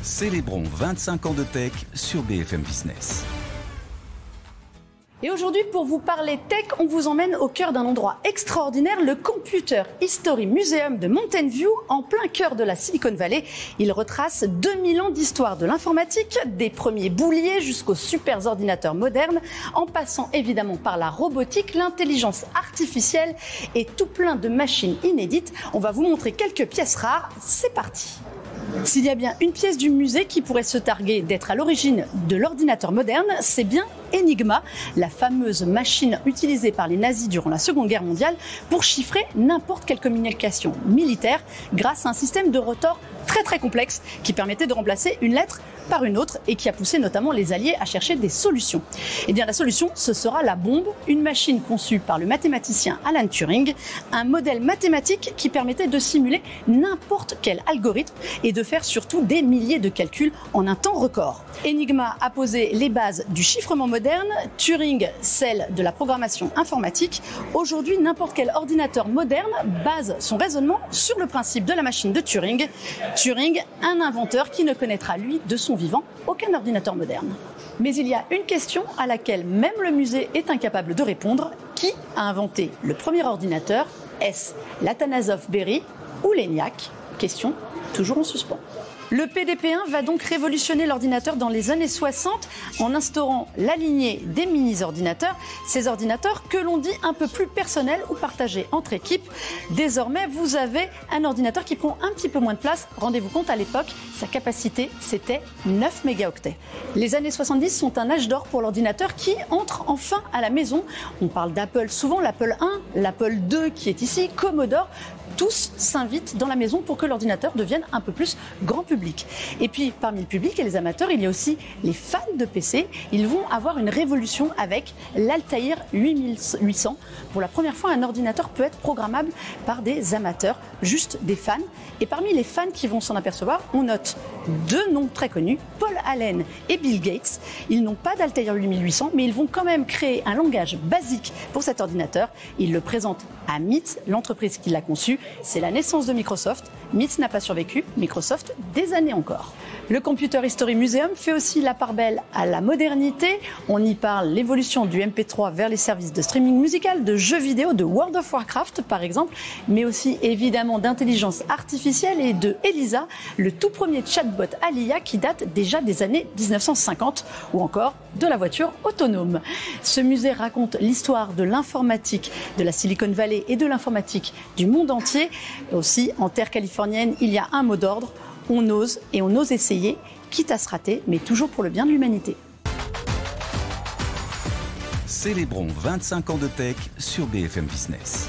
Célébrons 25 ans de tech sur BFM Business. Et aujourd'hui, pour vous parler tech, on vous emmène au cœur d'un endroit extraordinaire, le Computer History Museum de Mountain View, en plein cœur de la Silicon Valley. Il retrace 2000 ans d'histoire de l'informatique, des premiers bouliers jusqu'aux super ordinateurs modernes, en passant évidemment par la robotique, l'intelligence artificielle et tout plein de machines inédites. On va vous montrer quelques pièces rares. C'est parti! S'il y a bien une pièce du musée qui pourrait se targuer d'être à l'origine de l'ordinateur moderne, c'est bien Enigma, la fameuse machine utilisée par les nazis durant la Seconde Guerre mondiale pour chiffrer n'importe quelle communication militaire grâce à un système de rotor très complexe qui permettait de remplacer une lettre par une autre et qui a poussé notamment les Alliés à chercher des solutions. Eh bien la solution, ce sera la bombe, une machine conçue par le mathématicien Alan Turing, un modèle mathématique qui permettait de simuler n'importe quel algorithme et de faire surtout des milliers de calculs en un temps record. Enigma a posé les bases du chiffrement moderne, Turing celle de la programmation informatique. Aujourd'hui, n'importe quel ordinateur moderne base son raisonnement sur le principe de la machine de Turing. Turing, un inventeur qui ne connaîtra, lui, de son vivant, aucun ordinateur moderne. Mais il y a une question à laquelle même le musée est incapable de répondre. Qui a inventé le premier ordinateur? Est-ce l'Atanasoff Berry ou l'ENIAC? Question toujours en suspens. Le PDP-1 va donc révolutionner l'ordinateur dans les années 60 en instaurant la lignée des mini-ordinateurs, ces ordinateurs que l'on dit un peu plus personnels ou partagés entre équipes. Désormais, vous avez un ordinateur qui prend un petit peu moins de place. Rendez-vous compte, à l'époque, sa capacité, c'était 9 mégaoctets. Les années 70 sont un âge d'or pour l'ordinateur qui entre enfin à la maison. On parle d'Apple souvent, l'Apple 1, l'Apple 2 qui est ici, Commodore. Tous s'invitent dans la maison pour que l'ordinateur devienne un peu plus grand public. Et puis, parmi le public et les amateurs, il y a aussi les fans de PC. Ils vont avoir une révolution avec l'Altair 8800. Pour la première fois, un ordinateur peut être programmable par des amateurs, juste des fans. Et parmi les fans qui vont s'en apercevoir, on note deux noms très connus, Paul Allen et Bill Gates. Ils n'ont pas d'Altair 8800, mais ils vont quand même créer un langage basique pour cet ordinateur. Ils le présentent à MIT, l'entreprise qui l'a conçu. C'est la naissance de Microsoft. MIT n'a pas survécu, Microsoft des années encore. Le Computer History Museum fait aussi la part belle à la modernité. On y parle l'évolution du MP3 vers les services de streaming musical, de jeux vidéo, de World of Warcraft par exemple, mais aussi évidemment d'intelligence artificielle et de Elisa, le tout premier chatbot à l'IA qui date déjà des années 1950, ou encore de la voiture autonome. Ce musée raconte l'histoire de l'informatique de la Silicon Valley et de l'informatique du monde entier. Aussi, en terre californienne, il y a un mot d'ordre. On ose et on ose essayer, quitte à se rater, mais toujours pour le bien de l'humanité. Célébrons 25 ans de tech sur BFM Business.